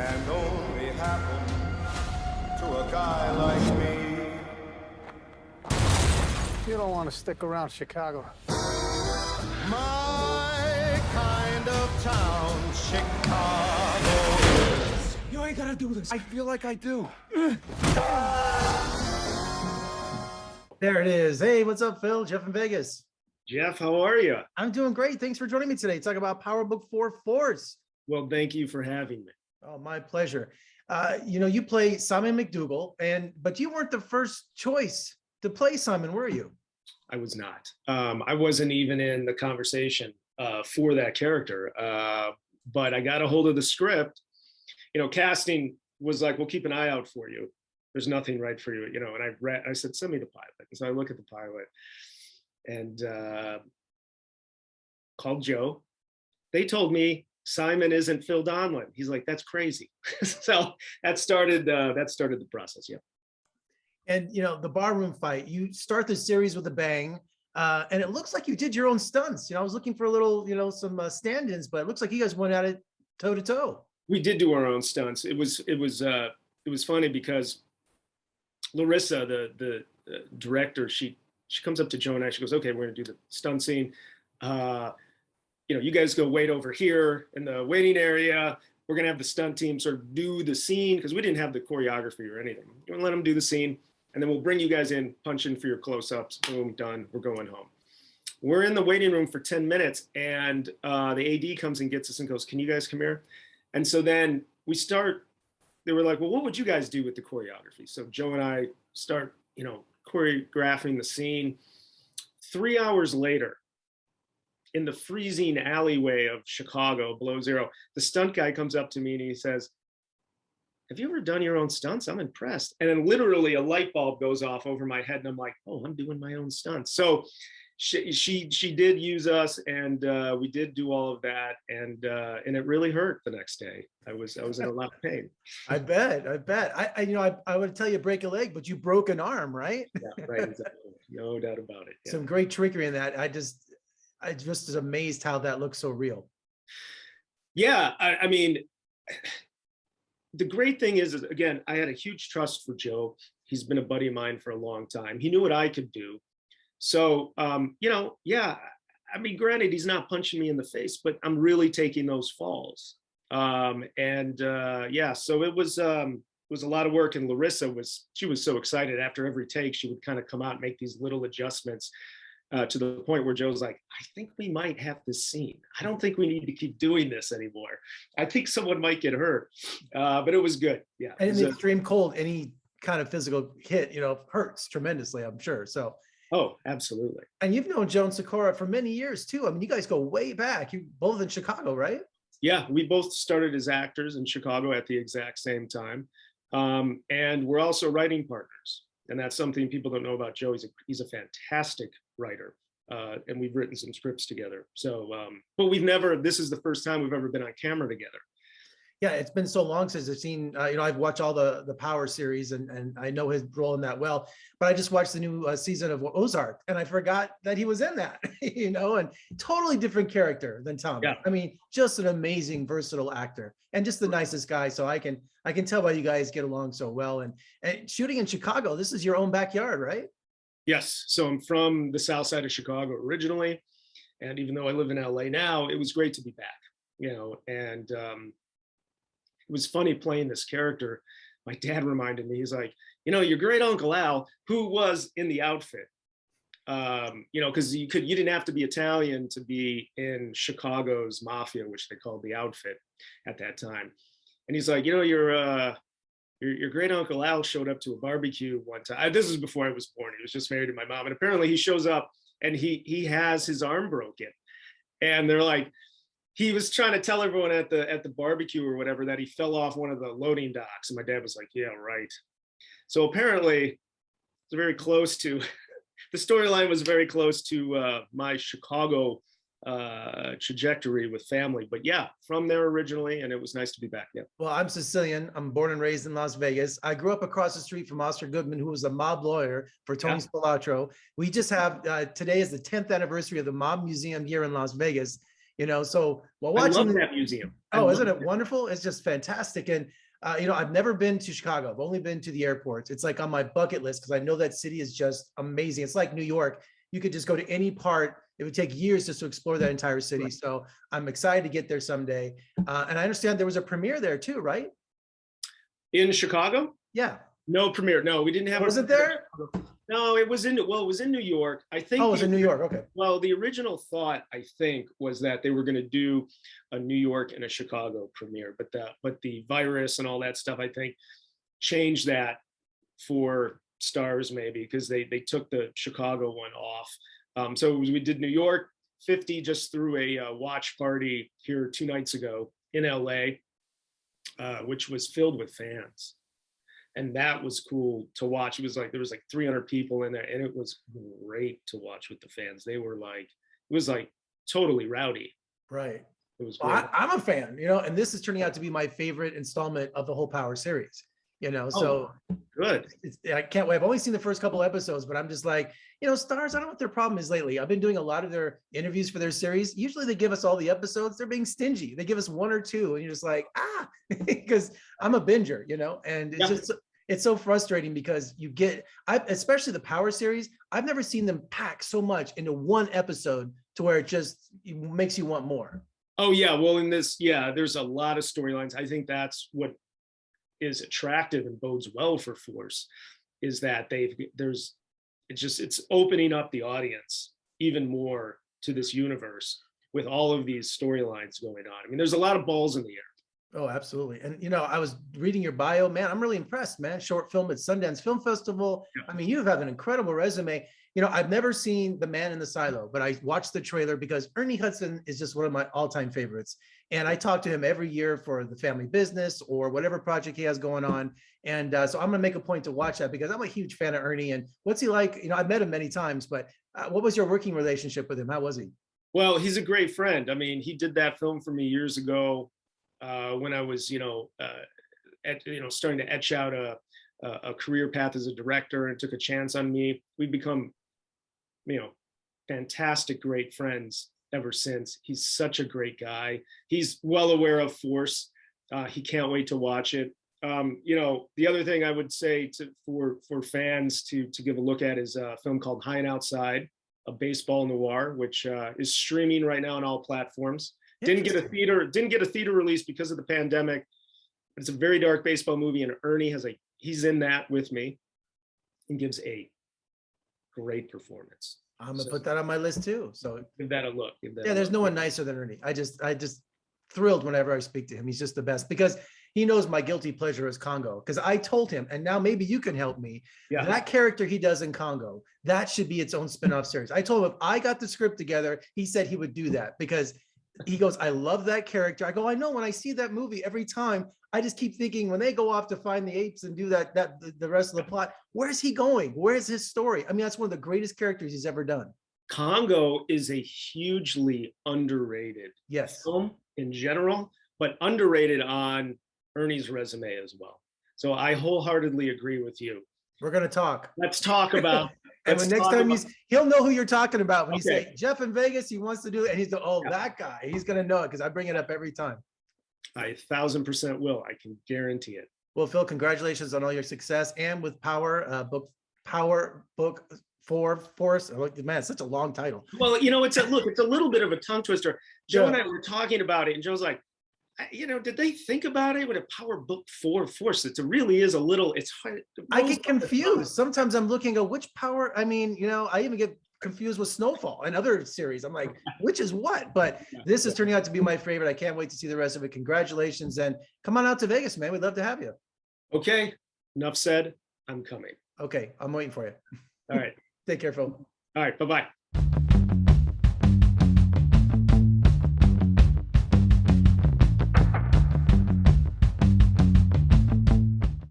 and only happen to a guy like me. You don't want to stick around Chicago. My kind of town, Chicago is. You ain't gotta do this. I feel like I do. There it is. Hey, what's up, Phil? Jeff in Vegas. Jeff, how are you? I'm doing great. Thanks for joining me today. Talk about Power Book 4 Force. Well, thank you for having me. Oh, my pleasure. You play Simon McDougal, but you weren't the first choice to play Simon, were you? I was not. I wasn't even in the conversation for that character, but I got a hold of the script. Casting was like, we'll keep an eye out for you. There's nothing right for you, and I said, send me the pilot. And so I look at the pilot and called Joe. They told me Simon isn't Phil Donlon. He's like, that's crazy. So that started the process. Yeah. And the barroom fight, you start the series with a bang, and it looks like you did your own stunts. I was looking for a little, some stand-ins, but it looks like you guys went at it toe to toe. We did do our own stunts. It was funny because Larissa, the director, she comes up to Joe and I. She goes, "Okay, we're gonna do the stunt scene. You guys go wait over here in the waiting area. We're gonna have the stunt team sort of do the scene because we didn't have the choreography or anything. We're gonna let them do the scene, and then we'll bring you guys in, punch in for your close-ups. Boom, done. We're going home." We're in the waiting room for 10 minutes, and the AD comes and gets us and goes, "Can you guys come here?" And so then we start. They were like, "Well, what would you guys do with the choreography?" So Joe and I start, choreographing the scene. 3 hours later, in the freezing alleyway of Chicago, below zero, the stunt guy comes up to me and he says, "Have you ever done your own stunts? I'm impressed." And then literally a light bulb goes off over my head and I'm like, "Oh, I'm doing my own stunts." So she did use us, and we did do all of that, and it really hurt the next day. I was in a lot of pain. I bet. I would tell you break a leg, but you broke an arm, right? Yeah, right. Exactly. No doubt about it. Yeah. Some great trickery in that. I just was amazed how that looks so real. Yeah, I mean, the great thing is, again, I had a huge trust for Joe. He's been a buddy of mine for a long time. He knew what I could do. So, yeah, I mean, granted, he's not punching me in the face, but I'm really taking those falls. Yeah, so it was a lot of work. And Larissa she was so excited. After every take, she would kind of come out and make these little adjustments to the point where Joe's like, "I think we might have this scene. I don't think we need to keep doing this anymore. I think someone might get hurt." But it was good. Yeah. And in the extreme cold, any kind of physical hit, hurts tremendously, I'm sure. So. Oh, absolutely. And you've known Joan Sikora for many years too. I mean, you guys go way back. You both in Chicago, right? Yeah, we both started as actors in Chicago at the exact same time. And we're also writing partners. And that's something people don't know about Joe. He's a fantastic writer. And we've written some scripts together. So, but this is the first time we've ever been on camera together. Yeah, it's been so long since I've seen, I've watched all the Power series and I know his role in that well, but I just watched the new season of Ozark and I forgot that he was in that, and totally different character than Tom. Yeah. I mean, just an amazing, versatile actor and just the nicest guy. So I can tell why you guys get along so well. And shooting in Chicago, this is your own backyard, right? Yes. So I'm from the South Side of Chicago originally. And even though I live in LA now, it was great to be back, and it was funny playing this character. My dad reminded me, he's like, your great uncle Al, who was in the outfit, because you didn't have to be Italian to be in Chicago's mafia, which they called the outfit at that time. And he's like, your great uncle Al showed up to a barbecue one time. This is before I was born. He was just married to my mom. And apparently he shows up and he has his arm broken. And they're like, he was trying to tell everyone at the barbecue or whatever that he fell off one of the loading docks. And my dad was like, "Yeah, right." So apparently it's very close to, the storyline was very close to my Chicago trajectory with family. But yeah, from there originally, and it was nice to be back. Yeah. Well, I'm Sicilian. I'm born and raised in Las Vegas. I grew up across the street from Oscar Goodman, who was a mob lawyer for Tony Spilotro. We just have, today is the 10th anniversary of the Mob Museum here in Las Vegas. So while I watching love that museum. oh, isn't it wonderful? It's just fantastic. And I've never been to Chicago. I've only been to the airports. It's like on my bucket list because I know that city is just amazing. It's like New York. You could just go to any part. It would take years just to explore that entire city. Right. So I'm excited to get there someday. And I understand there was a premiere there too, right? In Chicago? Yeah. No premiere. No, we didn't have. Was it there? No, it was in New York. I think. Oh, it was in New York. Okay. Well, the original thought, I think, was that they were going to do a New York and a Chicago premiere, but the virus and all that stuff, I think, changed that for STARZ maybe because they took the Chicago one off. So we did New York. 50 just threw a watch party here 2 nights ago in LA, which was filled with fans. And that was cool to watch. It was like, there was like 300 people in there and it was great to watch with the fans. They were like, it was like totally rowdy. Right. It was Well, great. I'm a fan, and this is turning out to be my favorite installment of the whole Power series, so Good. I can't wait. I've only seen the first couple episodes, but I'm just like, STARZ, I don't know what their problem is lately. I've been doing a lot of their interviews for their series. Usually they give us all the episodes. They're being stingy. They give us 1 or 2 and you're just like, because I'm a binger, and it's just, it's so frustrating because especially the Power series, I've never seen them pack so much into 1 episode to where it makes you want more. Oh yeah. Well, in this, there's a lot of storylines. I think that's what is attractive and bodes well for Force is that it's opening up the audience even more to this universe with all of these storylines going on. I mean, there's a lot of balls in the air. Oh, absolutely. And, I was reading your bio, man, I'm really impressed, man. Short film at Sundance Film Festival. Yeah. I mean, you have an incredible resume. I've never seen The Man in the Silo, but I watched the trailer because Ernie Hudson is just one of my all-time favorites. And I talk to him every year for the family business or whatever project he has going on. And so I'm going to make a point to watch that because I'm a huge fan of Ernie. And what's he like? I've met him many times, but what was your working relationship with him? How was he? Well, he's a great friend. I mean, he did that film for me years ago when I was, starting to etch out a career path as a director and took a chance on me. We've become, fantastic, great friends ever since. He's such a great guy. He's well aware of Force. He can't wait to watch it. The other thing I would say for fans to give a look at is a film called High and Outside, a baseball noir, which is streaming right now on all platforms. Didn't get a theater release because of the pandemic. It's a very dark baseball movie, and Ernie he's in that with me and gives a great performance. I'm gonna put that on my list too. So give that a look. There's no one nicer than Ernie. I just thrilled whenever I speak to him. He's just the best because he knows my guilty pleasure is Congo. Because I told him, and now maybe you can help me. Yeah. That character he does in Congo, that should be its own spin-off series. I told him if I got the script together, he said he would do that because he goes, I love that character. I go, I know, when I see that movie every time, I just keep thinking when they go off to find the apes and do the rest of the plot, where's he going? Where's his story? I mean, that's one of the greatest characters he's ever done. Congo is a hugely underrated film in general, but underrated on Ernie's resume as well. So I wholeheartedly agree with you. We're going to talk. Let's talk about. And when next time he'll know who you're talking about. When you say Jeff in Vegas, he wants to do it, and he's that guy. He's going to know it because I bring it up every time. I 1000% will. I can guarantee it. Well, Phil, congratulations on all your success and with Power Book 4 Force. Man, it's such a long title. Well, it's a little bit of a tongue twister. Joe and I were talking about it, and Joe's like, did they think about it with a Power Book 4 Force? It really is a little. It's hard. I get confused. Sometimes I'm looking at which power. I mean, I even get confused with Snowfall and other series. I'm like, which is what? But this is turning out to be my favorite. I can't wait to see the rest of it. Congratulations, and come on out to Vegas, man. We'd love to have you. Okay, enough said. I'm coming. Okay, I'm waiting for you. All right. Take care, Phil. All right, bye-bye.